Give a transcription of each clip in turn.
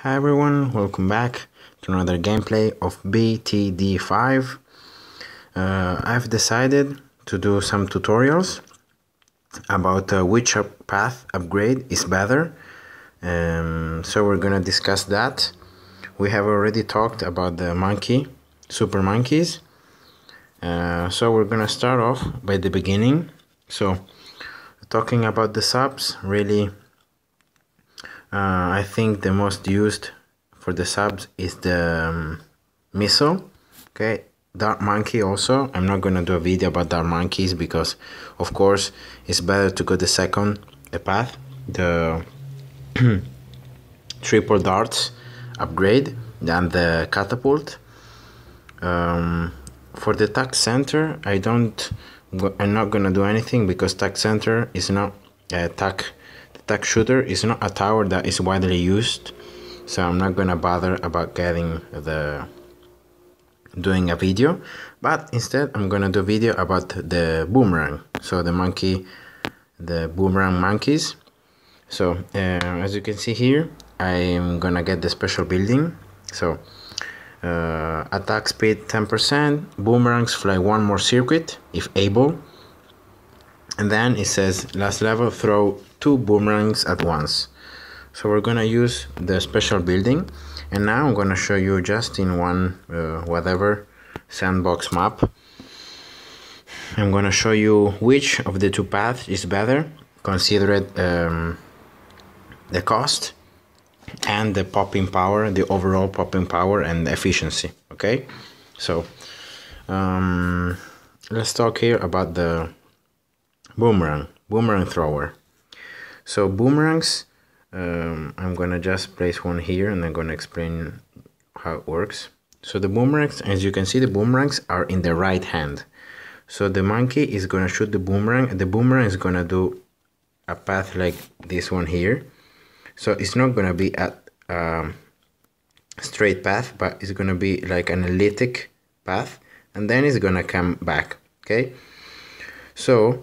Hi everyone, welcome back to another gameplay of BTD5. I've decided to do some tutorials about which path upgrade is better. So we're gonna discuss that. We have already talked about the super monkeys. So we're gonna start off by the beginning. So talking about the subs, really I think the most used for the subs is the missile. Okay, dark monkey also. I'm not gonna do a video about dark monkeys because of course it's better to go the second path, the triple darts upgrade, than the catapult. For the tac center, I'm not gonna do anything because tac center is not tac shooter is not a tower that is widely used, so I'm not gonna bother about doing a video, but instead I'm gonna do a video about the boomerang, so the boomerang monkeys. So as you can see here, I'm gonna get the special building. So attack speed 10%, boomerangs fly one more circuit if able, and then it says last level throw 2 boomerangs at once. So we're gonna use the special building, and now I'm gonna show you just in one whatever sandbox map. I'm gonna show you which of the two paths is better, considered the cost and the popping power, the overall popping power and efficiency. Okay, so let's talk here about the boomerang thrower. So boomerangs, I'm gonna just place one here and I'm gonna explain how it works. So the boomerangs, as you can see, the boomerangs are in the right hand. So the monkey is gonna shoot the boomerang, and the boomerang is gonna do a path like this one here. So it's not gonna be a straight path, but it's gonna be like an elliptic path, and then it's gonna come back. Okay, so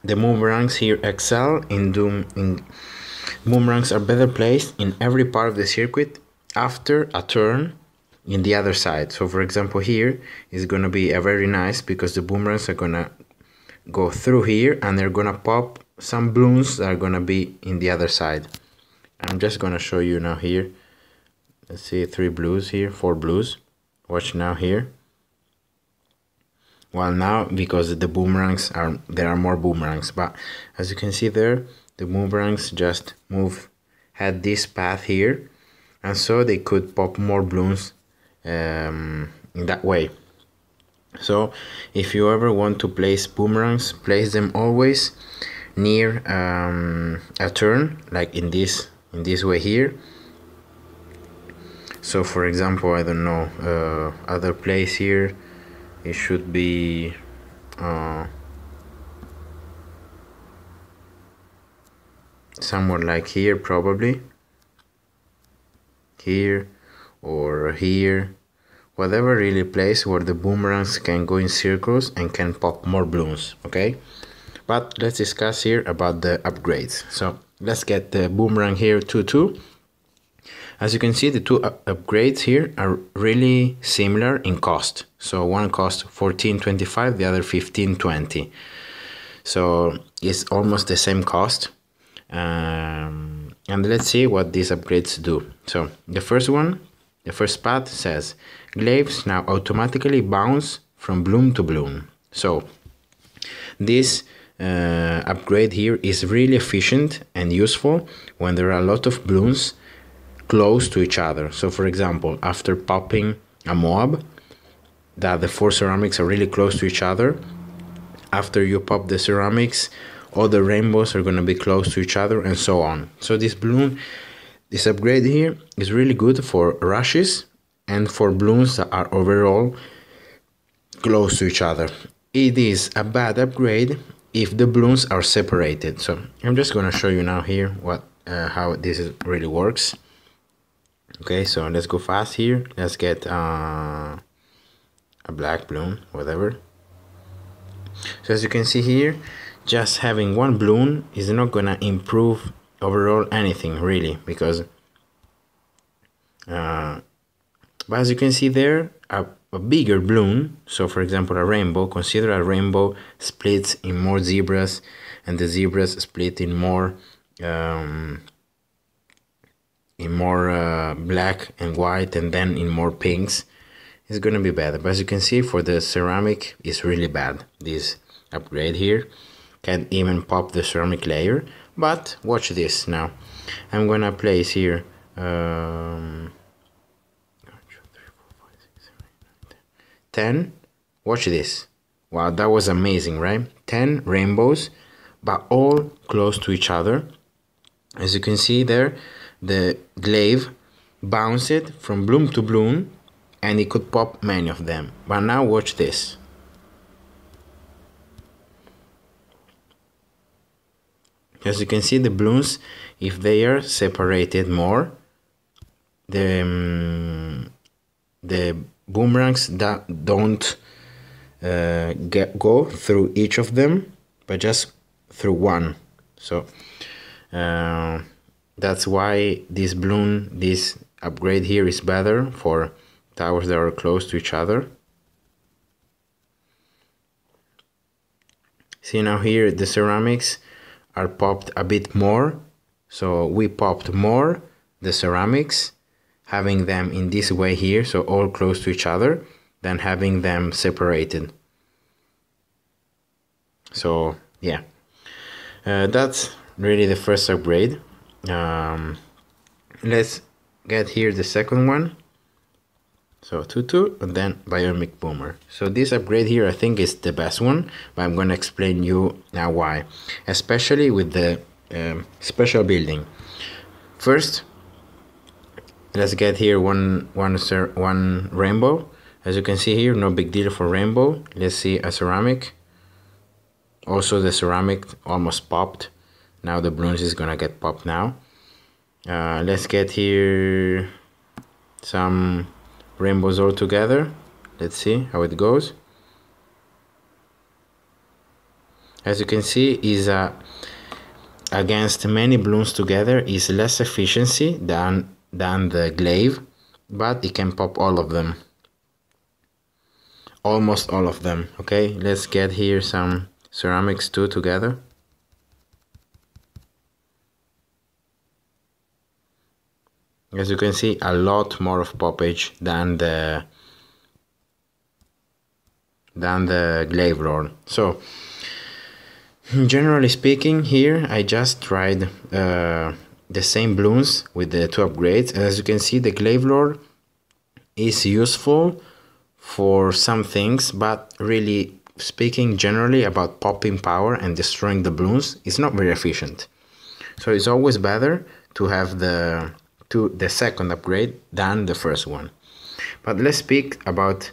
the boomerangs here excel in boomerangs are better placed in every part of the circuit after a turn in the other side. So for example, here is gonna be a very nice, because the boomerangs are gonna go through here and they're gonna pop some balloons that are gonna be in the other side. I'm just gonna show you now here. Let's see, 3 blues here, 4 blues. Watch now here. Well, now because the boomerangs there are more boomerangs, but as you can see there, the boomerangs just had this path here, and so they could pop more balloons in that way. So if you ever want to place boomerangs, place them always near a turn, like in this way here. So for example, I don't know, other place here, it should be somewhere like here, probably here or here, whatever really place where the boomerangs can go in circles and can pop more balloons. Okay, but let's discuss here about the upgrades. So let's get the boomerang here 2-2. As you can see, the two upgrades here are really similar in cost. So one costs 14.25, the other 15.20. So it's almost the same cost. And let's see what these upgrades do. So the first path says glaives now automatically bounce from bloom to bloom. So this upgrade here is really efficient and useful when there are a lot of balloons close to each other. So for example, after popping a mob that the 4 ceramics are really close to each other, after you pop the ceramics, all the rainbows are going to be close to each other, and so on. So this upgrade here is really good for rushes and for balloons that are overall close to each other. It is a bad upgrade if the balloons are separated. So I'm just going to show you now here how this really works. Okay, so let's go fast here. Let's get a black balloon, whatever. So as you can see here, just having one balloon is not gonna improve overall anything really, because but as you can see there, a bigger balloon, so for example a rainbow, consider a rainbow splits in more zebras, and the zebras split in more black and white, and then in more pinks. It's gonna be bad. But as you can see, for the ceramic, it's really bad. This upgrade here can't even pop the ceramic layer. But watch this now. I'm gonna place here 10. Watch this. Wow, that was amazing, right? 10 rainbows, but all close to each other. As you can see there, the glaive bounced from bloom to bloom, and it could pop many of them. But now watch this. As you can see, the blooms, if they are separated more, the boomerangs that don't go through each of them, but just through one. So that's why this upgrade here is better for towers that are close to each other. See now here the ceramics are popped a bit more, so we popped more the ceramics, having them in this way here, so all close to each other, than having them separated. So yeah, that's really the first upgrade. Let's get here the second one. So 2-2, and then Bionic Boomer. So this upgrade here I think is the best one, but I'm gonna explain you now why, especially with the special building. First, let's get here one rainbow. As you can see here, no big deal for rainbow. Let's see a ceramic. Also the ceramic almost popped. Now the balloons is gonna get popped now. Let's get here some rainbows all together. Let's see how it goes. As you can see, is against many balloons together is less efficiency than the glaive, but it can pop all of them, almost all of them. Okay, let's get here some ceramics too together. As you can see, a lot more of poppage than the glaive lord. So generally speaking, here I just tried the same balloons with the two upgrades, and as you can see, the glaive lord is useful for some things, but really speaking generally about popping power and destroying the balloons, it's not very efficient. So it's always better to have the second upgrade than the first one. But let's speak about,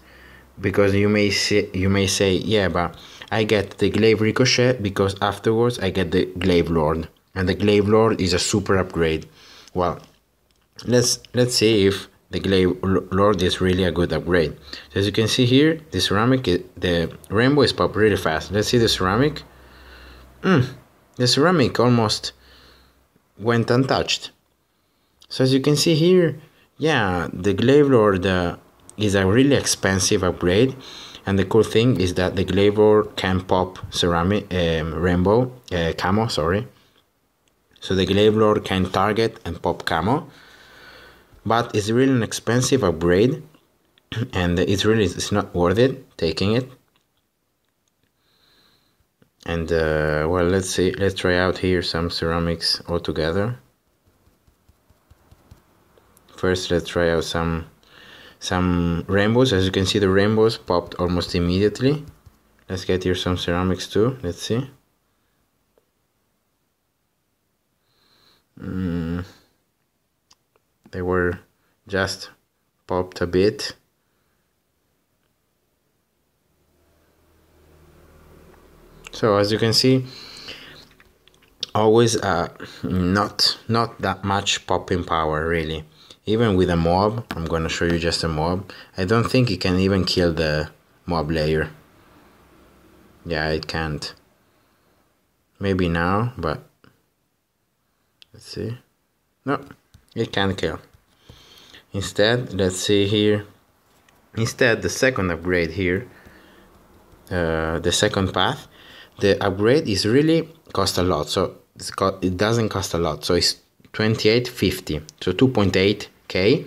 because you may say yeah, but I get the glaive ricochet because afterwards I get the glaive lord, and the glaive lord is a super upgrade. Well, let's see if the glaive lord is really a good upgrade. So as you can see here, the ceramic, the rainbow is popped really fast. Let's see the ceramic. The ceramic almost went untouched. So as you can see here, yeah, the glaive lord is a really expensive upgrade, and the cool thing is that the glaive lord can pop ceramic rainbow camo, sorry. So the glaive lord can target and pop camo, but it's really an expensive upgrade, and it's not worth it taking it. And well, let's try out here some ceramics all together. First, let's try out some rainbows. As you can see, the rainbows popped almost immediately. Let's get here some ceramics too. Let's see. They were just popped a bit. So as you can see, always not that much popping power really. Even with a mob, I'm gonna show you just a mob. I don't think it can even kill the mob layer. Yeah, it can't. Maybe now, but Let's see. No, it can't kill. Instead, let's see here. Instead, the second upgrade here, the second path, the upgrade is really cost a lot. So it doesn't cost a lot. So it's 28.50. So 2.8k.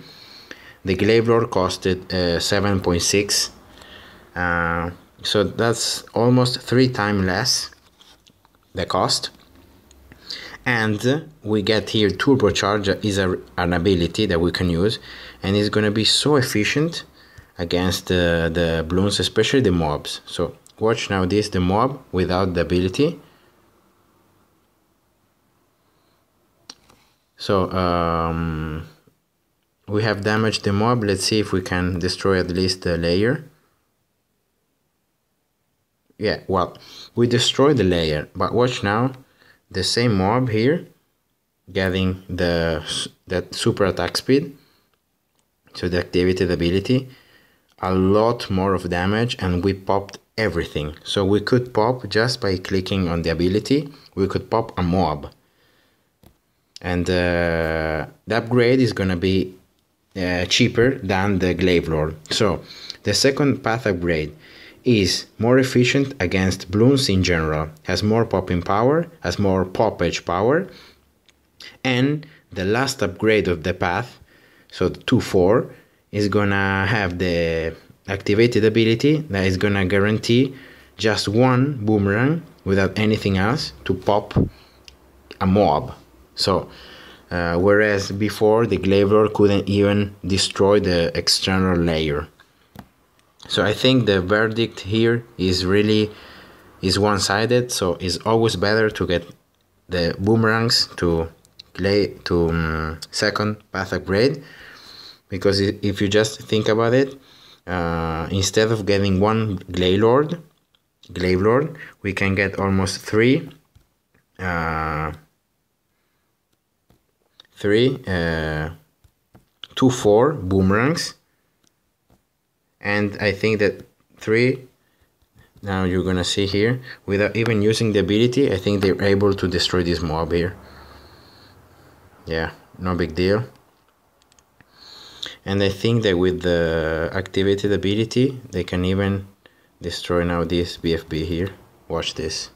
The glaive lord costed 7.6. So that's almost 3 times less the cost. And we get here turbocharge is an ability that we can use, and it's gonna be so efficient against the balloons, especially the mobs. So watch now this, the mob without the ability. So we have damaged the mob. Let's see if we can destroy at least the layer. Yeah, well, we destroyed the layer, but watch now the same mob here getting that super attack speed, so the activated ability, a lot more of damage, and we popped everything. So we could pop just by clicking on the ability, we could pop a mob, and the upgrade is gonna be cheaper than the glaive lord. So the second path upgrade is more efficient against balloons in general, has more popping power, has more poppage power, and the last upgrade of the path, so the 2-4, is gonna have the activated ability that is gonna guarantee just one boomerang without anything else to pop a mob. So whereas before the glaive lord couldn't even destroy the external layer. So I think the verdict here is one-sided. So it's always better to get the boomerangs to second path upgrade, because if you just think about it, instead of getting one glaive lord, we can get almost three 2-4 boomerangs. And I think that 3, now you're gonna see here, without even using the ability, I think they're able to destroy this mob here. Yeah, no big deal. And I think that with the activated ability, they can even destroy now this BFB here. Watch this.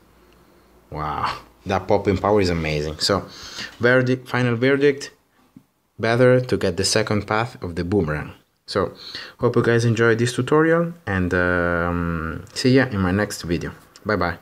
Wow, that popping power is amazing. So, final verdict, better to get the second path of the boomerang. So, hope you guys enjoyed this tutorial, and see ya in my next video. Bye bye.